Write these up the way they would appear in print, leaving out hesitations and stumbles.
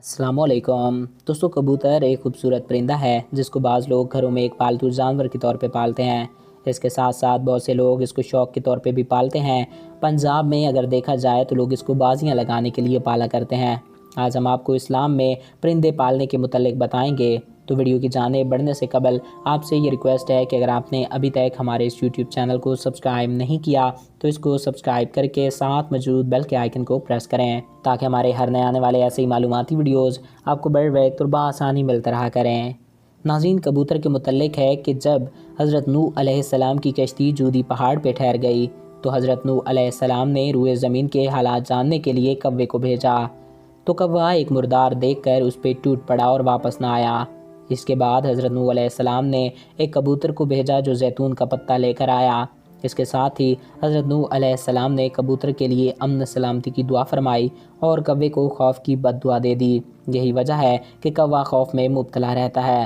السلام علیکم دوستوں، کبوتر ایک خوبصورت پرندہ ہے جس کو بعض لوگ گھروں میں ایک پالتو جانور کے طور پہ پالتے ہیں۔ اس کے ساتھ ساتھ بہت سے لوگ اس کو شوق کے طور پہ بھی پالتے ہیں۔ پنجاب میں اگر دیکھا جائے تو لوگ اس کو بازیاں لگانے کے لیے پالا کرتے ہیں۔ آج ہم آپ کو اسلام میں پرندے پالنے کے متعلق بتائیں گے، تو ویڈیو کی جانب بڑھنے سے قبل آپ سے یہ ریکویسٹ ہے کہ اگر آپ نے ابھی تک ہمارے اس یوٹیوب چینل کو سبسکرائب نہیں کیا تو اس کو سبسکرائب کر کے ساتھ موجود بیل کے آئیکن کو پریس کریں تاکہ ہمارے ہر نئے آنے والے ایسے ہی معلوماتی ویڈیوز آپ کو بر وقت اور بآسانی ملتا رہا کریں۔ ناظرین، کبوتر کے متعلق ہے کہ جب حضرت نوح علیہ السلام کی کشتی جودی پہاڑ پہ ٹھہر گئی تو حضرت نوح علیہ السلام نے روئے زمین کے حالات جاننے کے لیے کوے کو بھیجا، تو کوا ایک مردار دیکھ کر اس پہ ٹوٹ پڑا اور واپس نہ آیا۔ اس کے بعد حضرت نوح علیہ السلام نے ایک کبوتر کو بھیجا جو زیتون کا پتا لے کر آیا۔ اس کے ساتھ ہی حضرت نوح علیہ السلام نے کبوتر کے لیے امن سلامتی کی دعا فرمائی اور کوے کو خوف کی بد دعا دے دی۔ یہی وجہ ہے کہ کوا خوف میں مبتلا رہتا ہے۔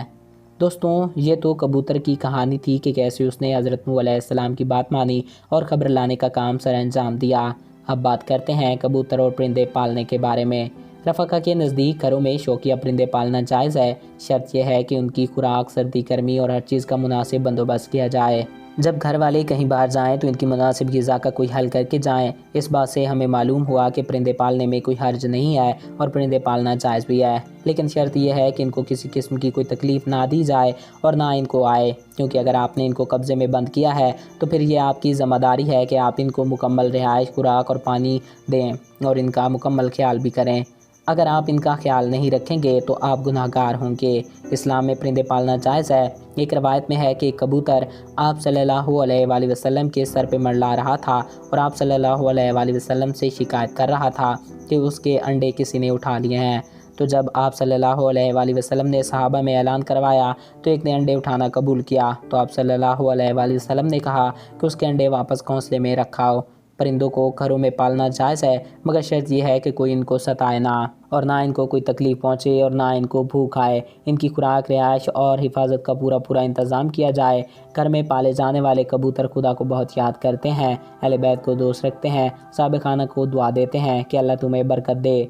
دوستوں، یہ تو کبوتر کی کہانی تھی کہ کیسے اس نے حضرت نوح علیہ السلام کی بات مانی اور خبر لانے کا کام سر انجام دیا۔ اب بات کرتے ہیں کبوتر اور پرندے پالنے کے بارے میں۔ رفقا کے نزدیک گھروں میں شوقیہ پرندے پالنا جائز ہے، شرط یہ ہے کہ ان کی خوراک، سردی گرمی اور ہر چیز کا مناسب بندوبست کیا جائے۔ جب گھر والے کہیں باہر جائیں تو ان کی مناسب غذا کا کوئی حل کر کے جائیں۔ اس بات سے ہمیں معلوم ہوا کہ پرندے پالنے میں کوئی حرج نہیں ہے اور پرندے پالنا جائز بھی ہے، لیکن شرط یہ ہے کہ ان کو کسی قسم کی کوئی تکلیف نہ دی جائے اور نہ ان کو آئے، کیونکہ اگر آپ نے ان کو قبضے میں بند کیا ہے تو پھر یہ آپ کی ذمہ داری ہے کہ آپ ان کو مکمل رہائش، خوراک اور پانی دیں اور ان کا مکمل خیال بھی کریں۔ اگر آپ ان کا خیال نہیں رکھیں گے تو آپ گناہ گار ہوں گے۔ اسلام میں پرندے پالنا جائز ہے۔ ایک روایت میں ہے کہ ایک کبوتر آپ صلی اللہ علیہ وآلہ وسلم کے سر پہ منڈلا رہا تھا اور آپ صلی اللہ علیہ وآلہ وسلم سے شکایت کر رہا تھا کہ اس کے انڈے کسی نے اٹھا لیے ہیں۔ تو جب آپ صلی اللہ علیہ وآلہ وسلم نے صحابہ میں اعلان کروایا تو ایک نے انڈے اٹھانا قبول کیا، تو آپ صلی اللہ علیہ وآلہ وسلم نے کہا کہ اس کے انڈے واپس گھونسلے میں رکھاؤ۔ پرندوں کو گھروں میں پالنا جائز ہے، مگر شرط یہ ہے کہ کوئی ان کو ستائے نہ اور نہ ان کو کوئی تکلیف پہنچے اور نہ ان کو بھوک آئے۔ ان کی خوراک، رہائش اور حفاظت کا پورا انتظام کیا جائے۔ گھر میں پالے جانے والے کبوتر خدا کو بہت یاد کرتے ہیں، اہل بیت کو دوست رکھتے ہیں، سابقانہ کو دعا دیتے ہیں کہ اللہ تمہیں برکت دے۔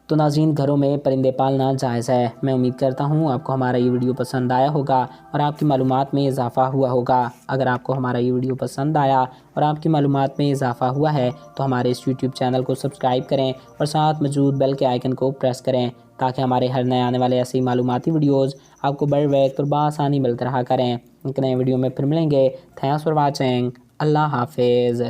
تو ناظرین، گھروں میں پرندے پالنا جائز ہے۔ میں امید کرتا ہوں آپ کو ہمارا یہ ویڈیو پسند آیا ہوگا اور آپ کی معلومات میں اضافہ ہوا ہوگا۔ اگر آپ کو ہمارا یہ ویڈیو پسند آیا اور آپ کی معلومات میں اضافہ ہوا ہے تو ہمارے اس یوٹیوب چینل کو سبسکرائب کریں اور ساتھ موجود بیل کے آئیکن کو پریس کریں تاکہ ہمارے ہر نئے آنے والے ایسے معلوماتی ویڈیوز آپ کو بر وقت اور بآسانی ملتے رہا کریں۔ ایک نئے ویڈیو میں پھر ملیں گے۔ Thanks for watching. اللہ حافظ۔